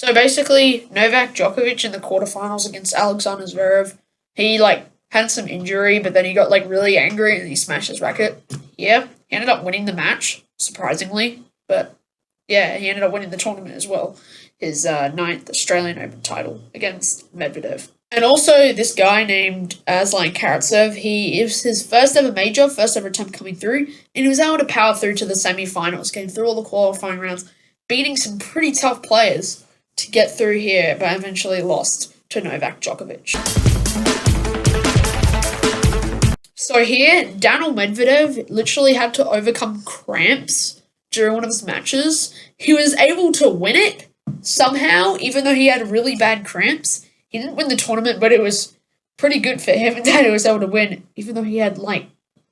So basically, Novak Djokovic in the quarterfinals against Alexander Zverev, he had some injury, but then he got really angry and he smashed his racket. Yeah, he ended up winning the match, surprisingly, but yeah, he ended up winning the tournament as well. His ninth Australian Open title against Medvedev. And also, this guy named Aslan Karatsev, it was his first ever major, first ever attempt coming through, and he was able to power through to the semi-finals, getting through all the qualifying rounds, beating some pretty tough players to get through here, but eventually lost to Novak Djokovic. So here, Daniil Medvedev literally had to overcome cramps during one of his matches. He was able to win it somehow, even though he had really bad cramps. He didn't win the tournament, but it was pretty good for him that he was able to win, even though he had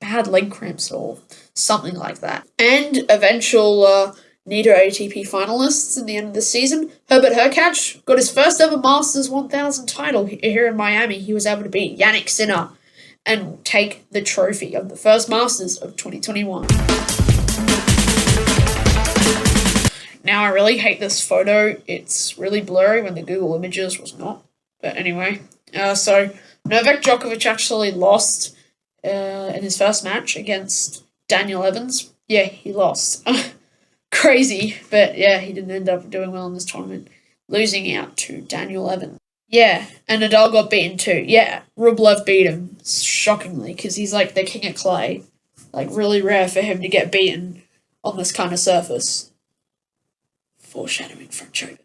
bad leg cramps or something like that. And eventual NIDA ATP finalists in the end of the season, Herbert Hurkacz got his first ever Masters 1000 title here in Miami. He was able to beat Yannick Sinner and take the trophy of the first Masters of 2021. Now, I really hate this photo. It's really blurry when the Google Images was not. But anyway, so Novak Djokovic actually lost in his first match against Daniel Evans. Yeah, he lost. Crazy, but yeah, he didn't end up doing well in this tournament, losing out to Daniel Evans. Yeah, and Nadal got beaten too. Yeah, Rublev beat him, shockingly, because he's the king of clay. Really rare for him to get beaten on this kind of surface. Foreshadowing French Open.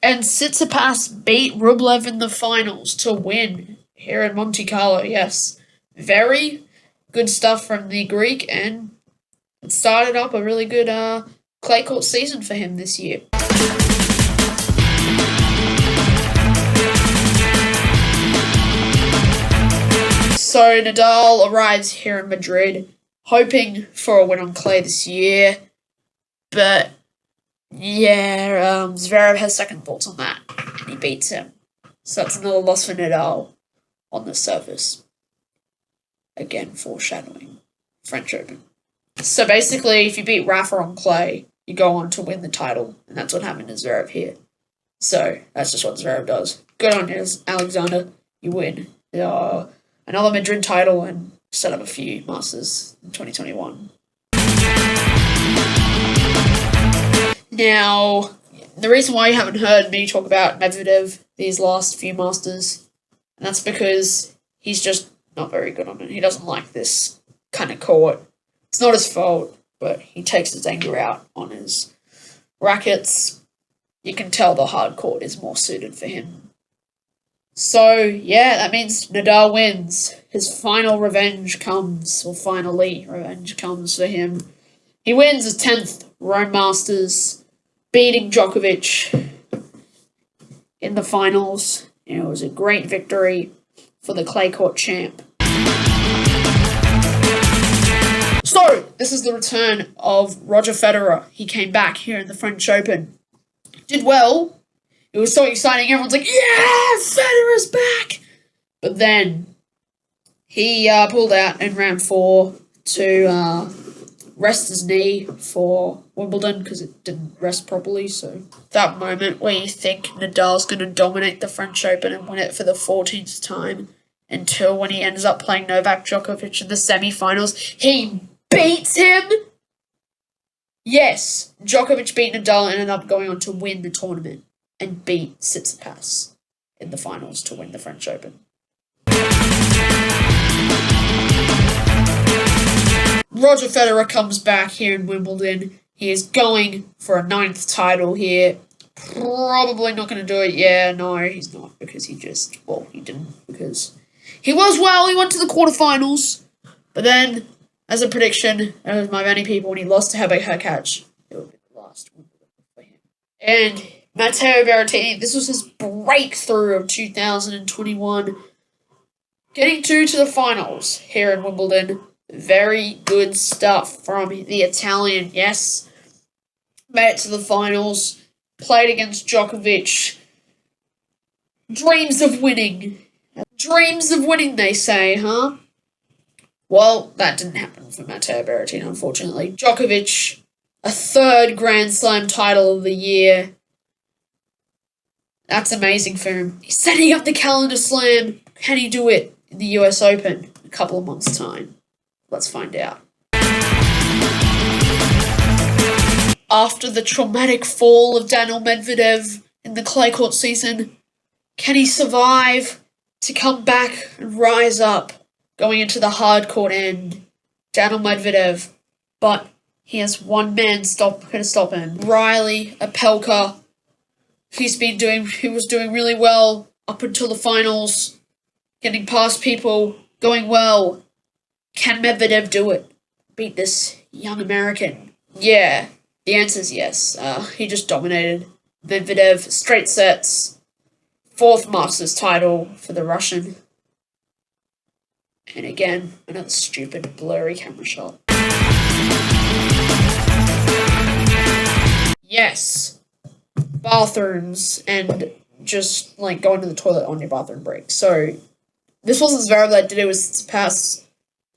And Tsitsipas beat Rublev in the finals to win here in Monte Carlo, yes. Very good stuff from the Greek, and it started up a really good clay court season for him this year. So Nadal arrives here in Madrid, hoping for a win on clay this year, but yeah, Zverev has second thoughts on that, and he beats him. So that's another loss for Nadal on the surface. Again, foreshadowing French Open. So basically, if you beat Rafa on clay, you go on to win the title, and that's what happened to Zverev here. So that's just what Zverev does. Good on you, Alexander. You win another Madrid title and set up a few Masters in 2021. Now, the reason why you haven't heard me talk about Medvedev these last few Masters, and that's because he's just not very good on it. He doesn't like this kind of court. It's not his fault, but he takes his anger out on his rackets. You can tell the hard court is more suited for him. So, yeah, that means Nadal wins. His final revenge comes, or finally revenge comes for him. He wins his 10th Rome Masters, beating Djokovic in the finals. It was a great victory for the clay court champ. So, this is the return of Roger Federer. He came back here in the French Open. Did well. It was so exciting. Everyone's like, yeah, Federer's back. But then he pulled out in round 4 to rest his knee for Wimbledon because it didn't rest properly. So that moment where you think Nadal's going to dominate the French Open and win it for the 14th time until when he ends up playing Novak Djokovic in the semi-finals, he beats him. Yes, Djokovic beat Nadal and ended up going on to win the tournament and beat Tsitsipas in the finals to win the French Open. Roger Federer comes back here in Wimbledon. He is going for a 9th title here. Probably not going to do it. Yeah, no, he's not because he didn't because he was well. He went to the quarterfinals. But then, as a prediction, as my many people, when he lost to Herbert Hurkacz, it would be the last Wimbledon for him. And Matteo Berrettini, this was his breakthrough of 2021. Getting to the finals here in Wimbledon. Very good stuff from the Italian, yes. Made it to the finals. Played against Djokovic. Dreams of winning. Dreams of winning, they say, huh? Well, that didn't happen for Matteo Berrettini, unfortunately. Djokovic, a 3rd Grand Slam title of the year. That's amazing for him. He's setting up the calendar slam. Can he do it in the US Open in a couple of months' time? Let's find out. After the traumatic fall of Daniel Medvedev in the clay court season, can he survive to come back and rise up going into the hard court end? Daniel Medvedev, but he has one man going to stop him. Riley Opelka. He was doing really well up until the finals, getting past people, going well. Can Medvedev do it? Beat this young American? Yeah, the answer is yes. He just dominated Medvedev, straight sets, 4th Masters title for the Russian. And again, another stupid, blurry camera shot. Yes. Bathrooms and just, like, going to the toilet on your bathroom break. So, this wasn't Zverev that did it, was Tsitsipas.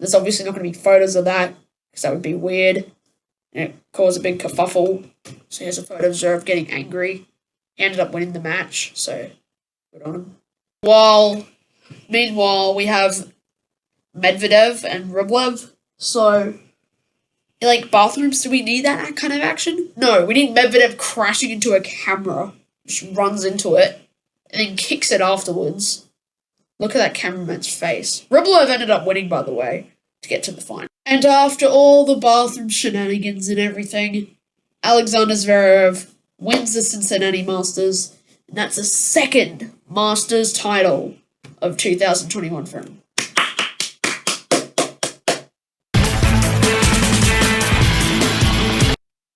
There's obviously not going to be photos of that, because that would be weird. And it caused a big kerfuffle. So here's a photo of Zverev getting angry. He ended up winning the match, so good on him. Meanwhile, we have Medvedev and Rublev. So, like, bathrooms, do we need that kind of action? No, we need Medvedev crashing into a camera, just runs into it, and then kicks it afterwards. Look at that cameraman's face. Rublev ended up winning, by the way, to get to the final. And after all the bathroom shenanigans and everything, Alexander Zverev wins the Cincinnati Masters, and that's the 2nd Masters title of 2021 for him.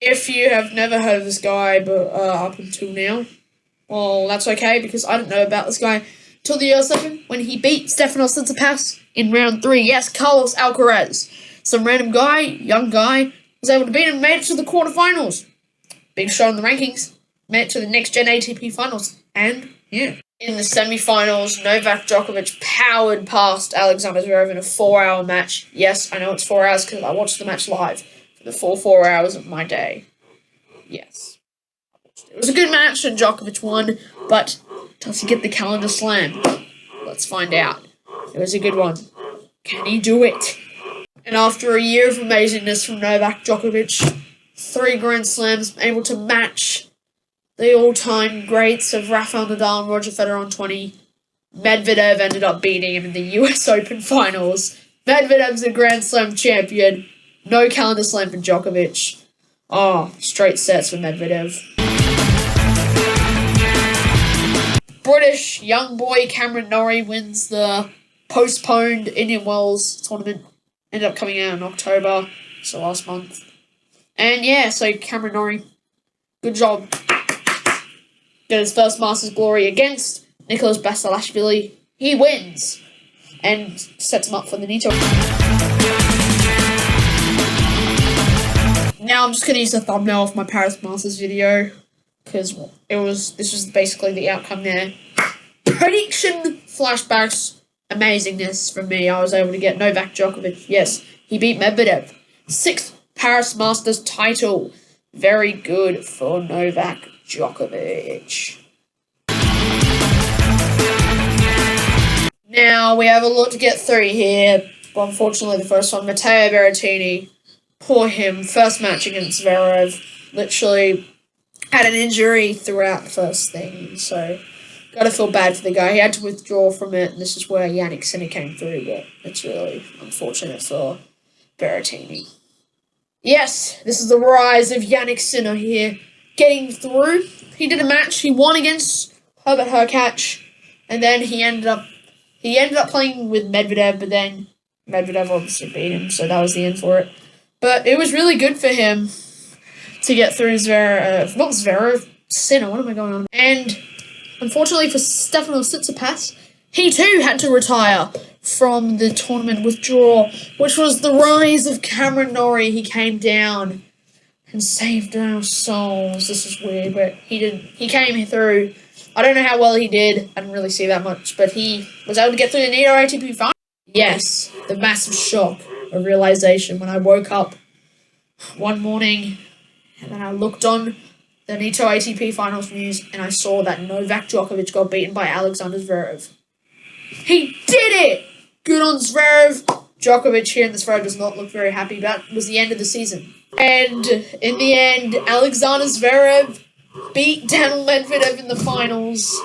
If you have never heard of this guy up until now, well, that's okay, because I didn't know about this guy till the US Open when he beat Stefanos Tsitsipas in round 3. Yes, Carlos Alcaraz. Some random guy, young guy, was able to beat him and made it to the quarterfinals. Big shot in the rankings. Made it to the next gen ATP finals. And, yeah. In the semi-finals, Novak Djokovic powered past Alexander Zverev in a 4-hour match. Yes, I know it's 4 hours because I watched the match live for the full 4 hours of my day. Yes. It was a good match and Djokovic won, but does he get the calendar slam? Let's find out. It was a good one. Can he do it? And after a year of amazingness from Novak Djokovic, 3 Grand Slams, able to match the all-time greats of Rafael Nadal and Roger Federer on 20, Medvedev ended up beating him in the US Open finals. Medvedev's a Grand Slam champion. No calendar slam for Djokovic. Oh, straight sets for Medvedev. British young boy Cameron Norrie wins the postponed Indian Wells tournament. Ended up coming out in October, so last month. And yeah, so Cameron Norrie, good job. Get his first Masters glory against Nicholas Basilashvili. He wins and sets him up for the Nito. Now I'm just going to use the thumbnail of my Paris Masters video because this was basically the outcome there. Prediction flashbacks, amazingness from me. I was able to get Novak Djokovic. Yes, he beat Medvedev. 6th Paris Masters title. Very good for Novak Djokovic. Now we have a lot to get through here, but unfortunately the first one, Matteo Berrettini. Poor him, first match against Zverev. Literally had an injury throughout the first thing, so gotta feel bad for the guy. He had to withdraw from it, and this is where Jannik Sinner came through, but it's really unfortunate for Berrettini. Yes, this is the rise of Jannik Sinner here, getting through. He did a match, he won against Herbert Hurkacz, and then he ended up playing with Medvedev, but then Medvedev obviously beat him, so that was the end for it. But it was really good for him to get through Zverev, Sinner, what am I going on? And unfortunately for Stefanos Tsitsipas, he too had to retire from the tournament withdrawal, which was the rise of Cameron Norrie. He came down and saved our souls. This is weird, but he came through. I don't know how well he did. I didn't really see that much, but he was able to get through the Nito ATP final. Yes, the massive shock of realization when I woke up one morning and then I looked on the Nito ATP Finals news, and I saw that Novak Djokovic got beaten by Alexander Zverev. He did it! Good on Zverev. Djokovic here in this Zverev does not look very happy. That was the end of the season. And in the end, Alexander Zverev beat Daniil Medvedev in the finals.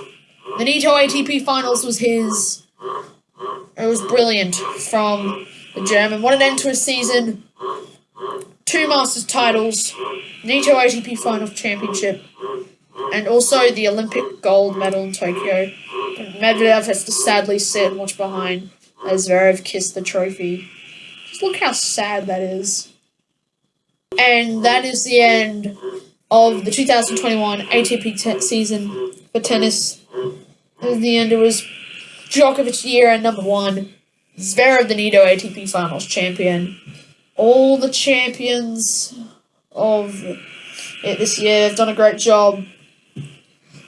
The Nito ATP Finals was his. It was brilliant from the German. What an end to a season. 2 Masters titles, Nito ATP Finals Championship, and also the Olympic gold medal in Tokyo. Medvedev has to sadly sit and watch behind as Zverev kissed the trophy. Just look how sad that is. And that is the end of the 2021 ATP season for tennis. In the end, it was Djokovic year at number 1, Zverev the Nito ATP Finals champion. All the champions of it this year have done a great job.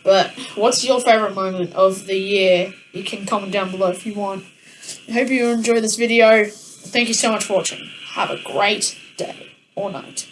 But what's your favourite moment of the year? You can comment down below if you want. I hope you enjoy this video. Thank you so much for watching. Have a great day or night.